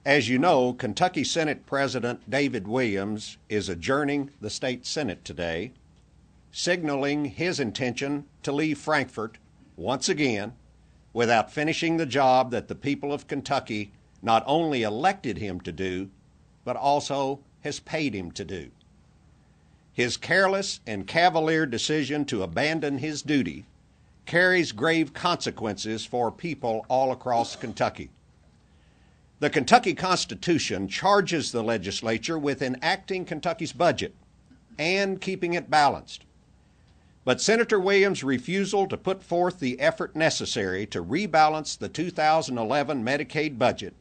As you know, Kentucky Senate President David Williams is adjourning the state Senate today, signaling his intention to leave Frankfort once again without finishing the job that the people of Kentucky not only elected him to do, but also has paid him to do. His careless and cavalier decision to abandon his duty carries grave consequences for people all across Kentucky. The Kentucky Constitution charges the legislature with enacting Kentucky's budget and keeping it balanced. But Senator Williams' refusal to put forth the effort necessary to rebalance the 2011 Medicaid budget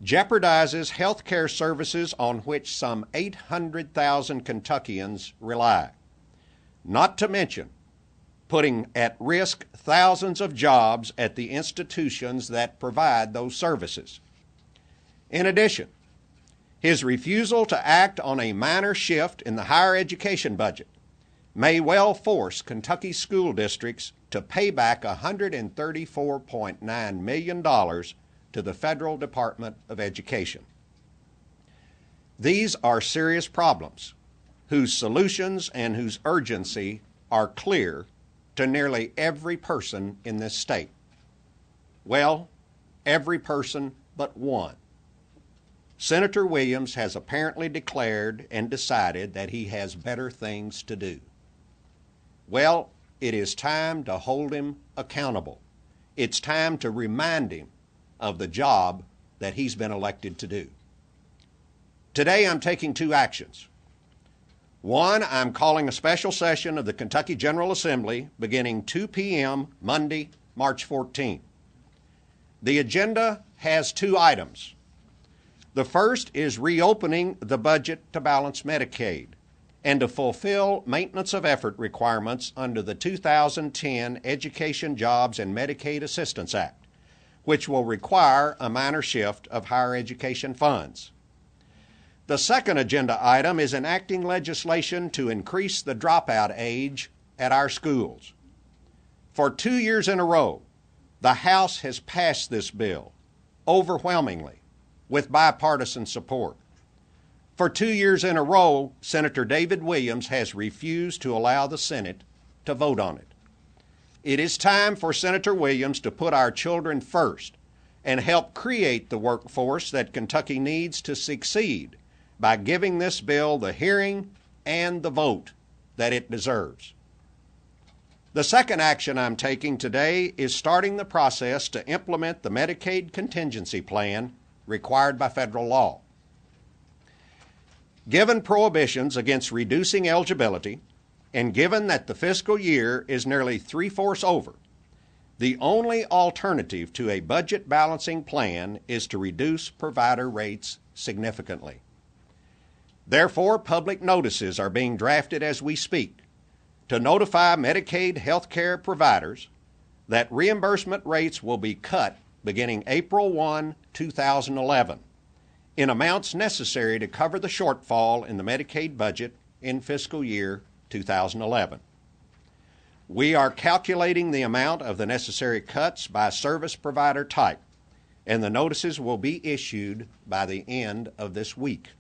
jeopardizes health care services on which some 800,000 Kentuckians rely, not to mention putting at risk thousands of jobs at the institutions that provide those services. In addition, his refusal to act on a minor shift in the higher education budget may well force Kentucky school districts to pay back $134.9 million to the Federal Department of Education. These are serious problems whose solutions and whose urgency are clear to nearly every person in this state. Well, every person but one. Senator Williams has apparently declared and decided that he has better things to do. Well, it is time to hold him accountable. It's time to remind him of the job that he's been elected to do. Today I'm taking two actions. One, I'm calling a special session of the Kentucky General Assembly beginning 2 p.m. Monday, March 14. The agenda has two items. The first is reopening the budget to balance Medicaid and to fulfill maintenance of effort requirements under the 2010 Education, Jobs, and Medicaid Assistance Act, which will require a minor shift of higher education funds. The second agenda item is enacting legislation to increase the dropout age at our schools. For 2 years in a row, the House has passed this bill overwhelmingly with bipartisan support. For 2 years in a row, Senator David Williams has refused to allow the Senate to vote on it. It is time for Senator Williams to put our children first and help create the workforce that Kentucky needs to succeed by giving this bill the hearing and the vote that it deserves. The second action I'm taking today is starting the process to implement the Medicaid contingency plan required by federal law. Given prohibitions against reducing eligibility, and given that the fiscal year is nearly 3/4 over, the only alternative to a budget balancing plan is to reduce provider rates significantly. Therefore, public notices are being drafted as we speak to notify Medicaid health care providers that reimbursement rates will be cut beginning April 1, 2011, in amounts necessary to cover the shortfall in the Medicaid budget in fiscal year 2011. We are calculating the amount of the necessary cuts by service provider type, and the notices will be issued by the end of this week.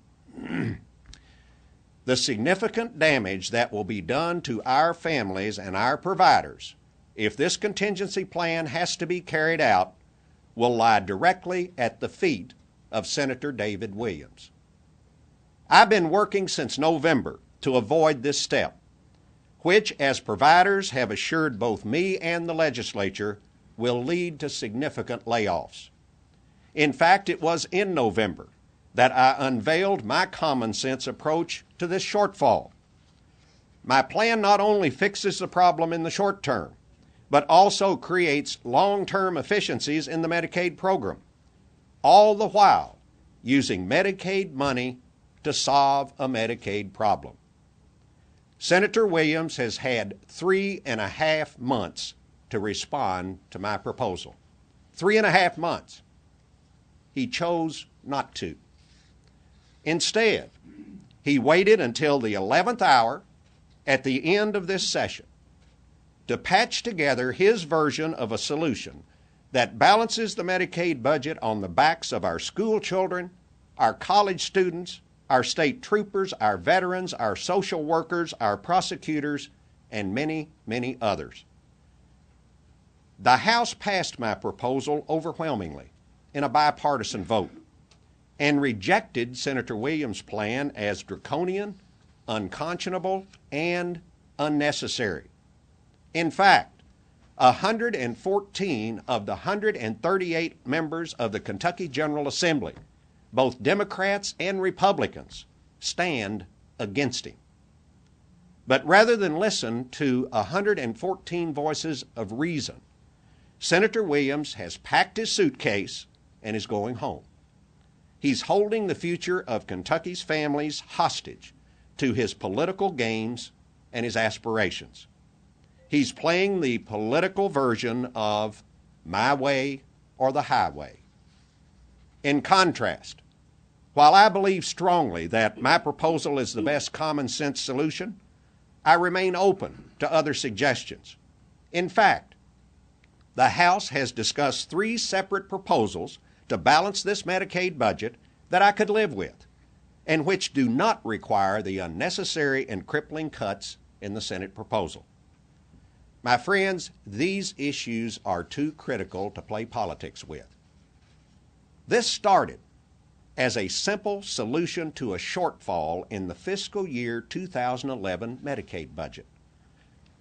The significant damage that will be done to our families and our providers if this contingency plan has to be carried out will lie directly at the feet of Senator David Williams. I've been working since November to avoid this step, which, as providers have assured both me and the legislature, will lead to significant layoffs. In fact, it was in November that I unveiled my common sense approach to this shortfall. My plan not only fixes the problem in the short term, but also creates long-term efficiencies in the Medicaid program, all the while using Medicaid money to solve a Medicaid problem. Senator Williams has had 3.5 months to respond to my proposal. 3.5 months. He chose not to. Instead, he waited until the 11th hour at the end of this session to patch together his version of a solution that balances the Medicaid budget on the backs of our school children, our college students, our state troopers, our veterans, our social workers, our prosecutors, and many, many others. The House passed my proposal overwhelmingly in a bipartisan vote and rejected Senator Williams' plan as draconian, unconscionable, and unnecessary. In fact, 114 of the 138 members of the Kentucky General Assembly, both Democrats and Republicans, stand against him. But rather than listen to 114 voices of reason, Senator Williams has packed his suitcase and is going home. He's holding the future of Kentucky's families hostage to his political games and his aspirations. He's playing the political version of my way or the highway. In contrast, while I believe strongly that my proposal is the best common sense solution, I remain open to other suggestions. In fact, the House has discussed 3 separate proposals to balance this Medicaid budget that I could live with, and which do not require the unnecessary and crippling cuts in the Senate proposal. My friends, these issues are too critical to play politics with. This started as a simple solution to a shortfall in the fiscal year 2011 Medicaid budget.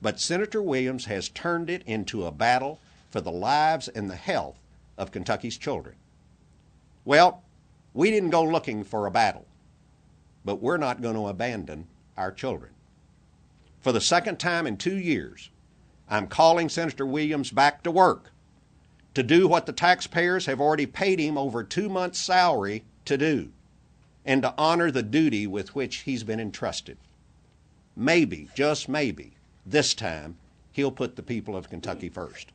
But Senator Williams has turned it into a battle for the lives and the health of Kentucky's children. Well, we didn't go looking for a battle, but we're not going to abandon our children. For the second time in 2 years, I'm calling Senator Williams back to work to do what the taxpayers have already paid him over 2 months' salary to do, and to honor the duty with which he's been entrusted. Maybe, just maybe, this time, he'll put the people of Kentucky first.